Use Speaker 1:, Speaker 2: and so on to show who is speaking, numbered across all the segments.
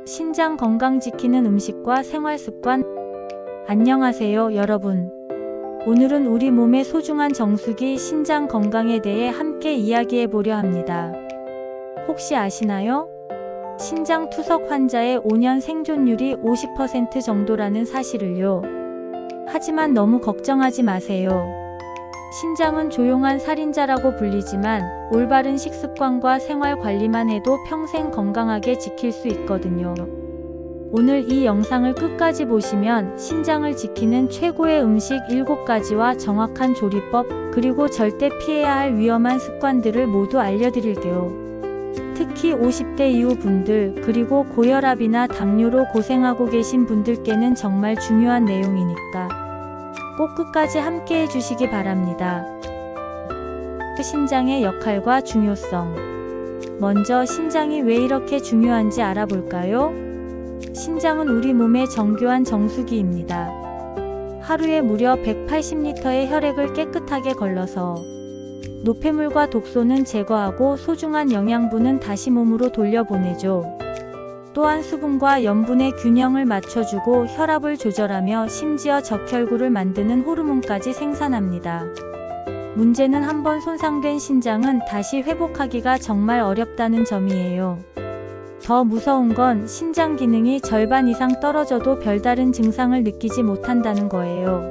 Speaker 1: 신장 건강 지키는 음식과 생활 습관. 안녕하세요, 여러분. 오늘은 우리 몸의 소중한 정수기 신장 건강에 대해 함께 이야기해 보려 합니다. 혹시 아시나요? 신장 투석 환자의 5년 생존율이 50% 정도라는 사실을요. 하지만 너무 걱정하지 마세요. 신장은 조용한 살인자라고 불리지만 올바른 식습관과 생활 관리만 해도 평생 건강하게 지킬 수 있거든요. 오늘 이 영상을 끝까지 보시면 신장을 지키는 최고의 음식 7가지와 정확한 조리법, 그리고 절대 피해야 할 위험한 습관들을 모두 알려드릴게요. 특히 50대 이후 분들, 그리고 고혈압이나 당뇨로 고생하고 계신 분들께는 정말 중요한 내용이니까 꼭 끝까지 함께 해주시기 바랍니다. 신장의 역할과 중요성. 먼저 신장이 왜 이렇게 중요한지 알아볼까요? 신장은 우리 몸의 정교한 정수기입니다. 하루에 무려 180리터의 혈액을 깨끗하게 걸러서 노폐물과 독소는 제거하고 소중한 영양분은 다시 몸으로 돌려보내죠. 또한 수분과 염분의 균형을 맞춰주고 혈압을 조절하며 심지어 적혈구를 만드는 호르몬까지 생산합니다. 문제는 한번 손상된 신장은 다시 회복하기가 정말 어렵다는 점이에요. 더 무서운 건 신장 기능이 절반 이상 떨어져도 별다른 증상을 느끼지 못한다는 거예요.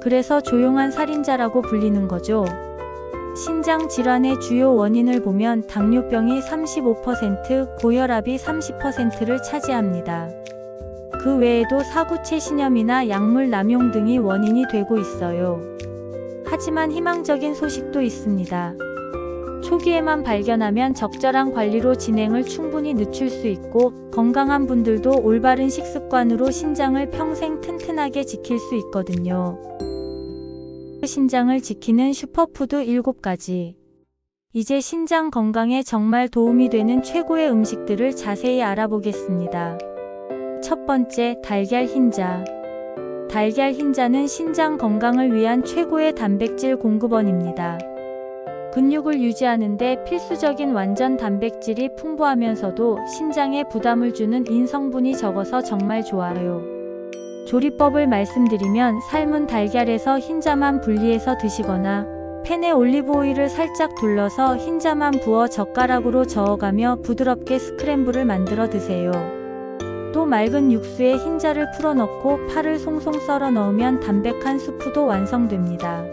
Speaker 1: 그래서 조용한 살인자라고 불리는 거죠. 신장 질환의 주요 원인을 보면 당뇨병이 35%, 고혈압이 30%를 차지합니다. 그 외에도 사구체신염이나 약물 남용 등이 원인이 되고 있어요. 하지만 희망적인 소식도 있습니다. 초기에만 발견하면 적절한 관리로 진행을 충분히 늦출 수 있고, 건강한 분들도 올바른 식습관으로 신장을 평생 튼튼하게 지킬 수 있거든요. 신장을 지키는 슈퍼푸드 7가지. 이제 신장 건강에 정말 도움이 되는 최고의 음식들을 자세히 알아보겠습니다. 첫 번째, 달걀 흰자. 달걀 흰자는 신장 건강을 위한 최고의 단백질 공급원입니다. 근육을 유지하는 데 필수적인 완전 단백질이 풍부하면서도 신장에 부담을 주는 인성분이 적어서 정말 좋아요. 조리법을 말씀드리면 삶은 달걀에서 흰자만 분리해서 드시거나 팬에 올리브 오일을 살짝 둘러서 흰자만 부어 젓가락으로 저어가며 부드럽게 스크램블을 만들어 드세요. 또 맑은 육수에 흰자를 풀어넣고 파를 송송 썰어 넣으면 담백한 수프도 완성됩니다.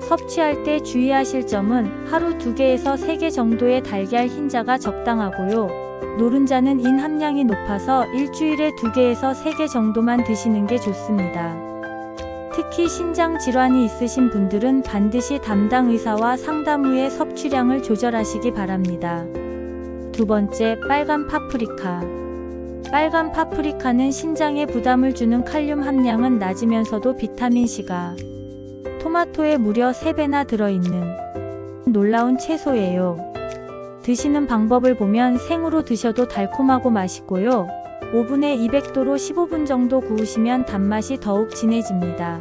Speaker 1: 섭취할 때 주의하실 점은 하루 2개에서 3개 정도의 달걀 흰자가 적당하고요. 노른자는 인 함량이 높아서 일주일에 2개에서 3개 정도만 드시는 게 좋습니다. 특히 신장 질환이 있으신 분들은 반드시 담당 의사와 상담 후에 섭취량을 조절하시기 바랍니다. 두 번째, 빨간 파프리카. 빨간 파프리카는 신장에 부담을 주는 칼륨 함량은 낮으면서도 비타민C가 토마토에 무려 3배나 들어있는 놀라운 채소예요. 드시는 방법을 보면 생으로 드셔도 달콤하고 맛있고요. 오븐에 200도로 15분 정도 구우시면 단맛이 더욱 진해집니다.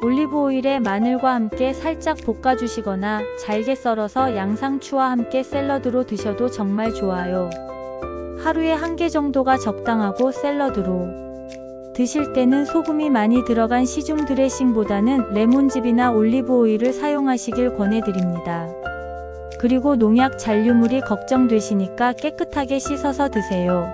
Speaker 1: 올리브 오일에 마늘과 함께 살짝 볶아주시거나 잘게 썰어서 양상추와 함께 샐러드로 드셔도 정말 좋아요. 하루에 1개 정도가 적당하고 샐러드로 드실 때는 소금이 많이 들어간 시중 드레싱보다는 레몬즙이나 올리브 오일을 사용하시길 권해드립니다. 그리고 농약 잔류물이 걱정되시니까 깨끗하게 씻어서 드세요.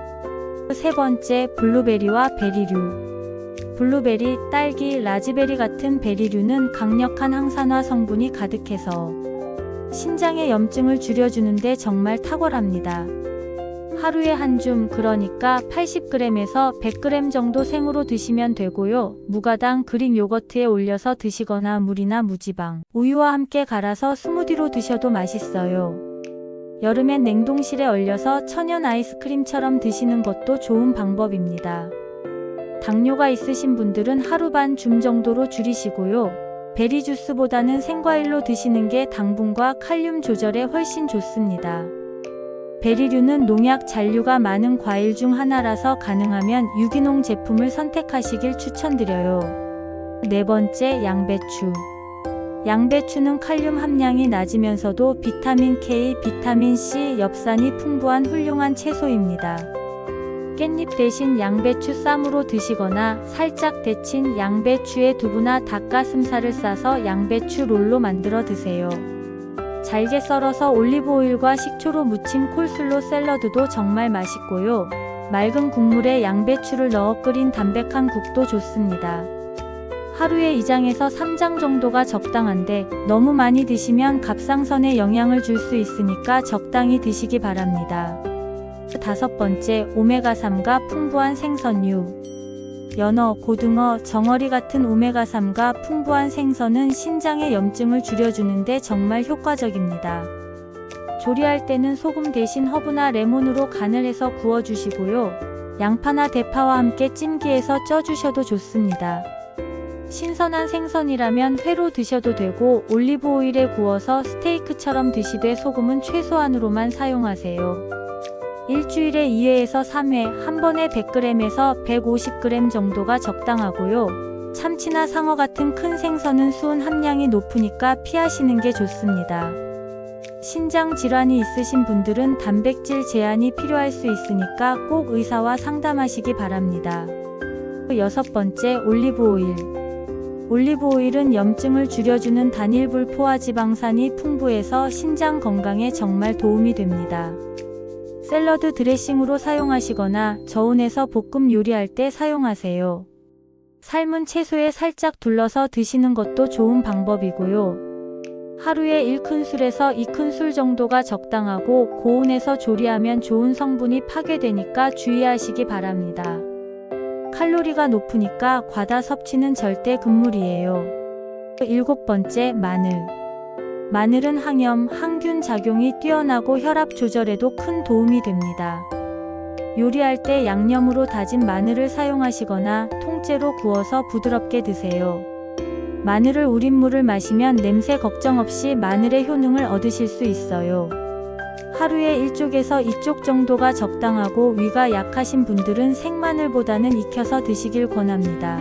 Speaker 1: 세 번째, 블루베리와 베리류. 블루베리, 딸기, 라즈베리 같은 베리류는 강력한 항산화 성분이 가득해서 신장의 염증을 줄여주는데 정말 탁월합니다. 하루에 한 줌, 그러니까 80g에서 100g 정도 생으로 드시면 되고요. 무가당 그릭 요거트에 올려서 드시거나 물이나 무지방, 우유와 함께 갈아서 스무디로 드셔도 맛있어요. 여름엔 냉동실에 얼려서 천연 아이스크림처럼 드시는 것도 좋은 방법입니다. 당뇨가 있으신 분들은 하루 반 줌 정도로 줄이시고요. 베리 주스보다는 생과일로 드시는 게 당분과 칼륨 조절에 훨씬 좋습니다. 베리류는 농약 잔류가 많은 과일 중 하나라서 가능하면 유기농 제품을 선택하시길 추천드려요. 네 번째, 양배추. 양배추는 칼륨 함량이 낮으면서도 비타민 K, 비타민 C, 엽산이 풍부한 훌륭한 채소입니다. 깻잎 대신 양배추 쌈으로 드시거나 살짝 데친 양배추에 두부나 닭가슴살을 싸서 양배추 롤로 만들어 드세요. 잘게 썰어서 올리브오일과 식초로 무친 콜슬로 샐러드도 정말 맛있고요. 맑은 국물에 양배추를 넣어 끓인 담백한 국도 좋습니다. 하루에 2장에서 3장 정도가 적당한데 너무 많이 드시면 갑상선에 영향을 줄 수 있으니까 적당히 드시기 바랍니다. 5번째, 오메가3가 풍부한 생선류. 연어, 고등어, 정어리 같은 오메가3가 풍부한 생선은 신장의 염증을 줄여주는데 정말 효과적입니다. 조리할 때는 소금 대신 허브나 레몬으로 간을 해서 구워주시고요. 양파나 대파와 함께 찜기에서 쪄주셔도 좋습니다. 신선한 생선이라면 회로 드셔도 되고 올리브오일에 구워서 스테이크처럼 드시되 소금은 최소한으로만 사용하세요. 일주일에 2회에서 3회, 한 번에 100g에서 150g 정도가 적당하고요. 참치나 상어 같은 큰 생선은 수은 함량이 높으니까 피하시는 게 좋습니다. 신장 질환이 있으신 분들은 단백질 제한이 필요할 수 있으니까 꼭 의사와 상담하시기 바랍니다. 6번째, 올리브오일. 올리브오일은 염증을 줄여주는 단일 불포화지방산이 풍부해서 신장 건강에 정말 도움이 됩니다. 샐러드 드레싱으로 사용하시거나 저온에서 볶음 요리할 때 사용하세요. 삶은 채소에 살짝 둘러서 드시는 것도 좋은 방법이고요. 하루에 1큰술에서 2큰술 정도가 적당하고 고온에서 조리하면 좋은 성분이 파괴되니까 주의하시기 바랍니다. 칼로리가 높으니까 과다 섭취는 절대 금물이에요. 7번째, 마늘. 마늘은 항염, 항균 작용이 뛰어나고 혈압 조절에도 큰 도움이 됩니다. 요리할 때 양념으로 다진 마늘을 사용하시거나 통째로 구워서 부드럽게 드세요. 마늘을 우린 물을 마시면 냄새 걱정 없이 마늘의 효능을 얻으실 수 있어요. 하루에 1쪽에서 2쪽 정도가 적당하고 위가 약하신 분들은 생마늘보다는 익혀서 드시길 권합니다.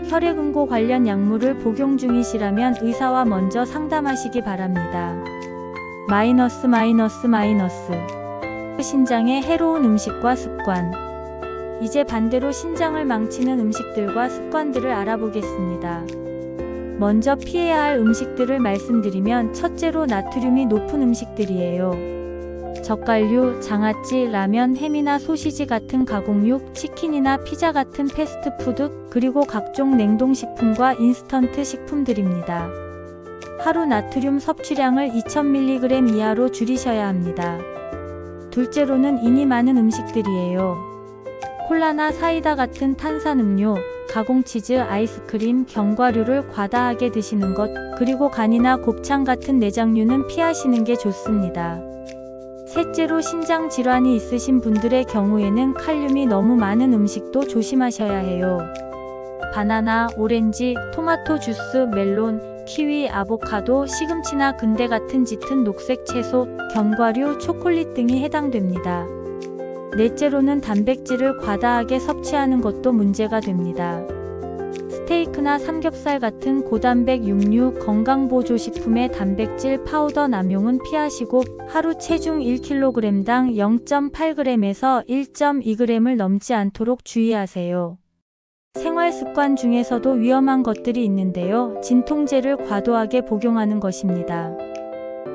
Speaker 1: 혈액응고 관련 약물을 복용 중이시라면 의사와 먼저 상담하시기 바랍니다. 마이너스. 신장에 해로운 음식과 습관. 이제 반대로 신장을 망치는 음식들과 습관들을 알아보겠습니다. 먼저 피해야 할 음식들을 말씀드리면 첫째로 나트륨이 높은 음식들이에요. 젓갈류, 장아찌, 라면, 햄이나 소시지 같은 가공육, 치킨이나 피자 같은 패스트푸드, 그리고 각종 냉동식품과 인스턴트 식품들입니다. 하루 나트륨 섭취량을 2000mg 이하로 줄이셔야 합니다. 둘째로는 인이 많은 음식들이에요. 콜라나 사이다 같은 탄산음료, 가공치즈, 아이스크림, 견과류를 과다하게 드시는 것, 그리고 간이나 곱창 같은 내장류는 피하시는 게 좋습니다. 셋째로 신장 질환이 있으신 분들의 경우에는 칼륨이 너무 많은 음식도 조심하셔야 해요. 바나나, 오렌지, 토마토 주스, 멜론, 키위, 아보카도, 시금치나 근대 같은 짙은 녹색 채소, 견과류, 초콜릿 등이 해당됩니다. 넷째로는 단백질을 과다하게 섭취하는 것도 문제가 됩니다. 스테이크나 삼겹살 같은 고단백 육류, 건강보조식품의 단백질 파우더 남용은 피하시고 하루 체중 1kg당 0.8g에서 1.2g을 넘지 않도록 주의하세요. 생활습관 중에서도 위험한 것들이 있는데요. 진통제를 과도하게 복용하는 것입니다.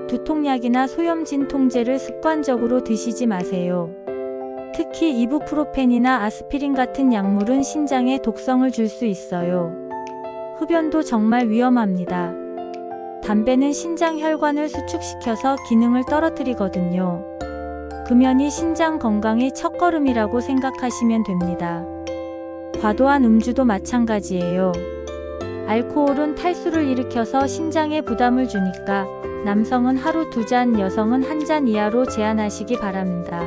Speaker 1: 두통약이나 소염 진통제를 습관적으로 드시지 마세요. 특히 이부프로펜이나 아스피린 같은 약물은 신장에 독성을 줄 수 있어요. 흡연도 정말 위험합니다. 담배는 신장 혈관을 수축시켜서 기능을 떨어뜨리거든요. 금연이 신장 건강의 첫걸음이라고 생각하시면 됩니다. 과도한 음주도 마찬가지예요. 알코올은 탈수를 일으켜서 신장에 부담을 주니까 남성은 하루 2잔, 여성은 1잔 이하로 제한하시기 바랍니다.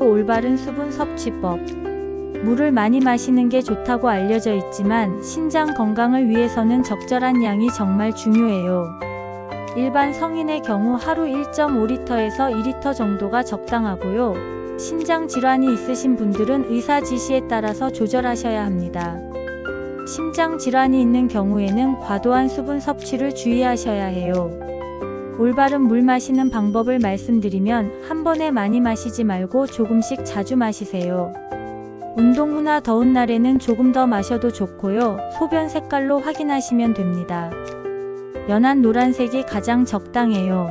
Speaker 1: 올바른 수분 섭취법. 물을 많이 마시는 게 좋다고 알려져 있지만 신장 건강을 위해서는 적절한 양이 정말 중요해요. 일반 성인의 경우 하루 1.5리터에서 2리터 정도가 적당하고요. 신장 질환이 있으신 분들은 의사 지시에 따라서 조절하셔야 합니다. 심장 질환이 있는 경우에는 과도한 수분 섭취를 주의하셔야 해요. 올바른 물 마시는 방법을 말씀드리면 한 번에 많이 마시지 말고 조금씩 자주 마시세요. 운동 후나 더운 날에는 조금 더 마셔도 좋고요. 소변 색깔로 확인하시면 됩니다. 연한 노란색이 가장 적당해요.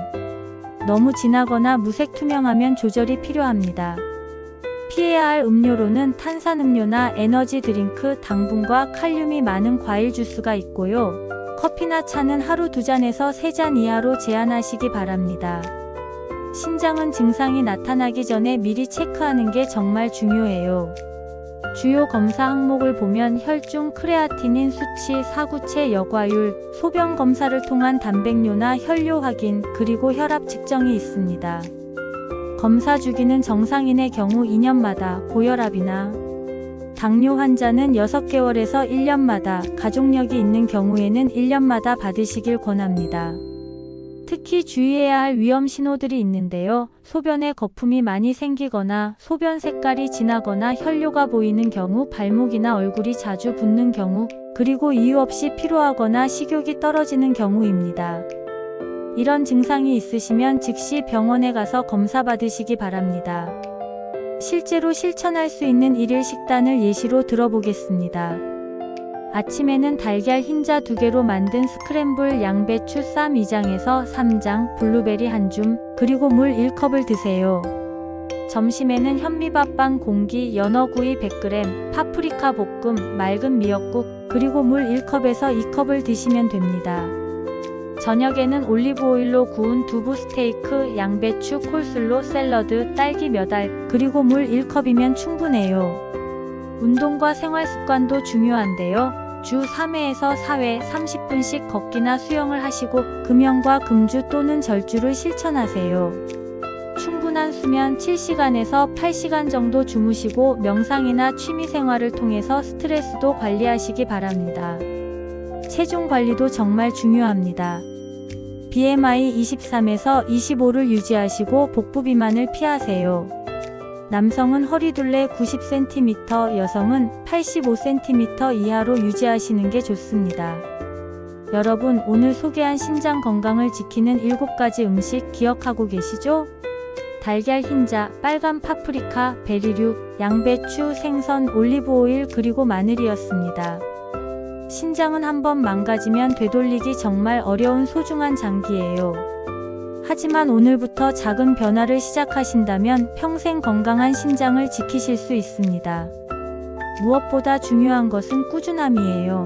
Speaker 1: 너무 진하거나 무색 투명하면 조절이 필요합니다. 피해야 할 음료로는 탄산음료나 에너지 드링크, 당분과 칼륨이 많은 과일 주스가 있고요. 커피나 차는 하루 2잔에서 3잔 이하로 제한하시기 바랍니다. 신장은 증상이 나타나기 전에 미리 체크하는 게 정말 중요해요. 주요 검사 항목을 보면 혈중 크레아티닌 수치, 사구체 여과율, 소변 검사를 통한 단백뇨나 혈뇨 확인, 그리고 혈압 측정이 있습니다. 검사 주기는 정상인의 경우 2년마다, 고혈압이나 당뇨 환자는 6개월에서 1년마다, 가족력이 있는 경우에는 1년마다 받으시길 권합니다. 특히 주의해야 할 위험 신호들이 있는데요. 소변에 거품이 많이 생기거나 소변 색깔이 진하거나 혈뇨가 보이는 경우, 발목이나 얼굴이 자주 붓는 경우, 그리고 이유 없이 피로하거나 식욕이 떨어지는 경우입니다. 이런 증상이 있으시면 즉시 병원에 가서 검사 받으시기 바랍니다. 실제로 실천할 수 있는 일일 식단을 예시로 들어보겠습니다. 아침에는 달걀 흰자 2개로 만든 스크램블 양배추 쌈 2장에서 3장, 블루베리 1줌, 그리고 물 1컵을 드세요. 점심에는 현미밥빵 공기, 연어구이 100g, 파프리카 볶음, 맑은 미역국, 그리고 물 1컵에서 2컵을 드시면 됩니다. 저녁에는 올리브오일로 구운 두부 스테이크, 양배추, 콜슬로, 샐러드, 딸기 몇 알, 그리고 물 1컵이면 충분해요. 운동과 생활습관도 중요한데요. 주 3회에서 4회 30분씩 걷기나 수영을 하시고 금연과 금주 또는 절주를 실천하세요. 충분한 수면 7시간에서 8시간 정도 주무시고 명상이나 취미생활을 통해서 스트레스도 관리하시기 바랍니다. 체중 관리도 정말 중요합니다. BMI 23에서 25를 유지하시고 복부 비만을 피하세요. 남성은 허리둘레 90cm, 여성은 85cm 이하로 유지하시는 게 좋습니다. 여러분, 오늘 소개한 신장 건강을 지키는 7가지 음식 기억하고 계시죠? 달걀 흰자, 빨간 파프리카, 베리류, 양배추, 생선, 올리브오일, 그리고 마늘이었습니다. 신장은 한번 망가지면 되돌리기 정말 어려운 소중한 장기예요. 하지만 오늘부터 작은 변화를 시작하신다면 평생 건강한 신장을 지키실 수 있습니다. 무엇보다 중요한 것은 꾸준함이에요.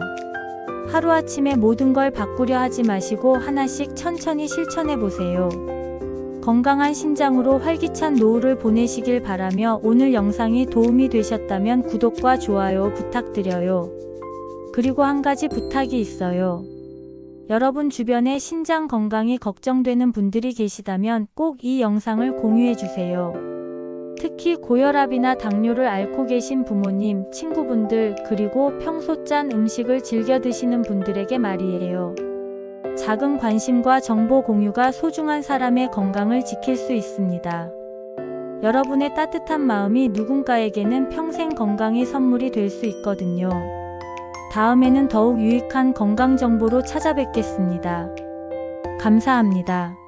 Speaker 1: 하루아침에 모든 걸 바꾸려 하지 마시고 하나씩 천천히 실천해 보세요. 건강한 신장으로 활기찬 노후를 보내시길 바라며 오늘 영상이 도움이 되셨다면 구독과 좋아요 부탁드려요. 그리고 한 가지 부탁이 있어요. 여러분 주변에 신장 건강이 걱정되는 분들이 계시다면 꼭 이 영상을 공유해 주세요. 특히 고혈압이나 당뇨를 앓고 계신 부모님, 친구분들, 그리고 평소 짠 음식을 즐겨 드시는 분들에게 말이에요. 작은 관심과 정보 공유가 소중한 사람의 건강을 지킬 수 있습니다. 여러분의 따뜻한 마음이 누군가에게는 평생 건강의 선물이 될 수 있거든요. 다음에는 더욱 유익한 건강 정보로 찾아뵙겠습니다. 감사합니다.